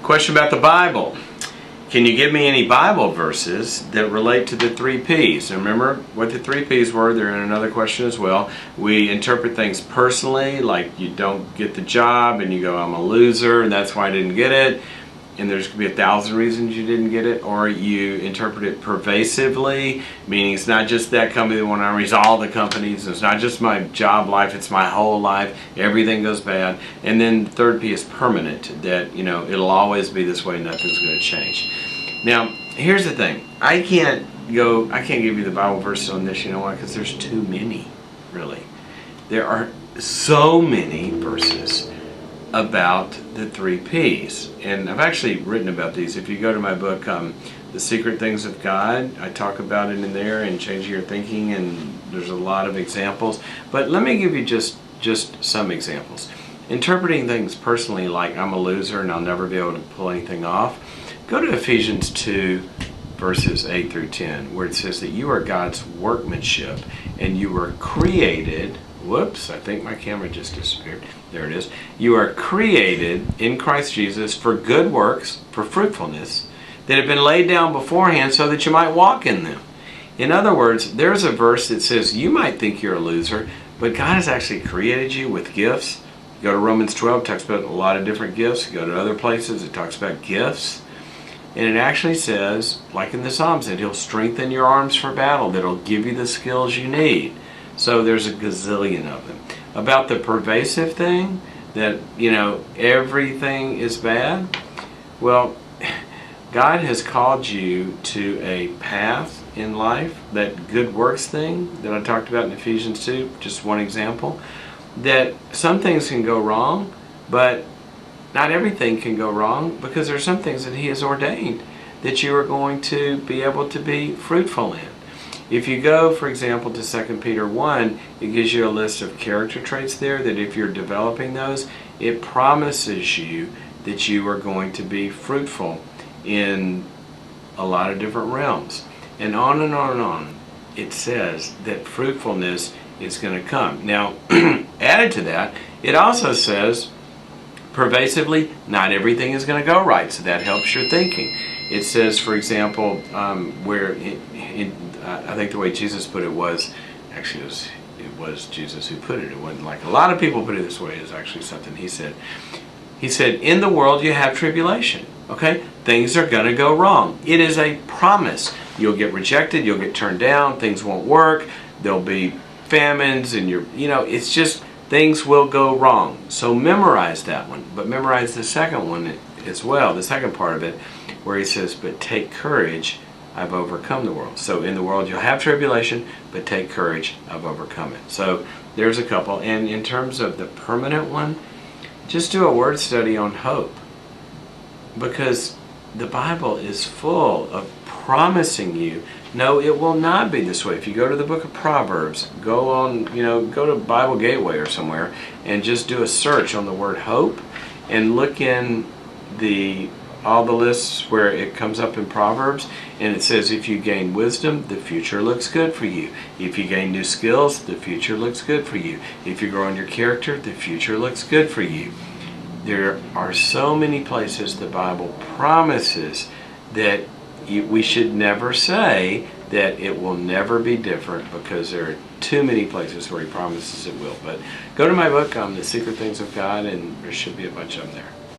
Question about the Bible. Can you give me any Bible verses that relate to the 3 P's? And remember what the 3 P's were. They're in another question as well. We interpret things personally, like you don't get the job and you go, I'm a loser and that's why I didn't get it. And there's going to be 1,000 reasons you didn't get it. Or you interpret it pervasively, meaning it's not just that company that won Army, it's all the companies. It's not just my job life, it's my whole life. Everything goes bad. And then the 3rd P is permanent, that it'll always be this way, nothing's going to change. Now, here's the thing. I can't give you the Bible verses on this, you know why? Because there's too many, really. There are so many verses about the 3 P's. And I've actually written about these. If you go to my book, The Secret Things of God, I talk about it in there and changing your thinking, and there's a lot of examples. But let me give you just some examples. Interpreting things personally, like I'm a loser and I'll never be able to pull anything off. Go to Ephesians 2, verses 8 through 10, where it says that you are God's workmanship and you were created. Whoops, I think my camera just disappeared. There it is. You are created in Christ Jesus for good works, for fruitfulness, that have been laid down beforehand so that you might walk in them. In other words, there's a verse that says you might think you're a loser, but God has actually created you with gifts. You go to Romans 12, it talks about a lot of different gifts. You go to other places, it talks about gifts. And it actually says, like in the Psalms, that He'll strengthen your arms for battle, that He'll give you the skills you need. So there's a gazillion of them. About the pervasive thing, that, everything is bad. Well, God has called you to a path in life, that good works thing that I talked about in Ephesians 2, just one example, that some things can go wrong, but not everything can go wrong, because there are some things that He has ordained that you are going to be able to be fruitful in. If you go, for example, to 2 Peter 1, it gives you a list of character traits there that if you're developing those, it promises you that you are going to be fruitful in a lot of different realms. And on and on and on, it says that fruitfulness is going to come. Now, added to that, it also says, pervasively, not everything is going to go right, so that helps your thinking. It says, for example, I think the way Jesus put it was, actually it was Jesus who put it. It wasn't like a lot of people put it this way. It's actually something He said. He said, in the world you have tribulation. Okay? Things are going to go wrong. It is a promise. You'll get rejected. You'll get turned down. Things won't work. There'll be famines, and it's just, things will go wrong. So memorize that one. But memorize the second one as well, the second part of it, where He says, but take courage, I've overcome the world. So in the world you'll have tribulation, but take courage, I've overcome it. So there's a couple. And in terms of the permanent one, just do a word study on hope. Because the Bible is full of promising you, no, it will not be this way. If you go to the book of Proverbs, go to Bible Gateway or somewhere and just do a search on the word hope and look in all the lists where it comes up in Proverbs, and it says if you gain wisdom, the future looks good for you. If you gain new skills, the future looks good for you. If you grow in your character, the future looks good for you. There are so many places the Bible promises that we should never say that it will never be different, because there are too many places where He promises it will. But go to my book, The Secret Things of God, and there should be a bunch of them there.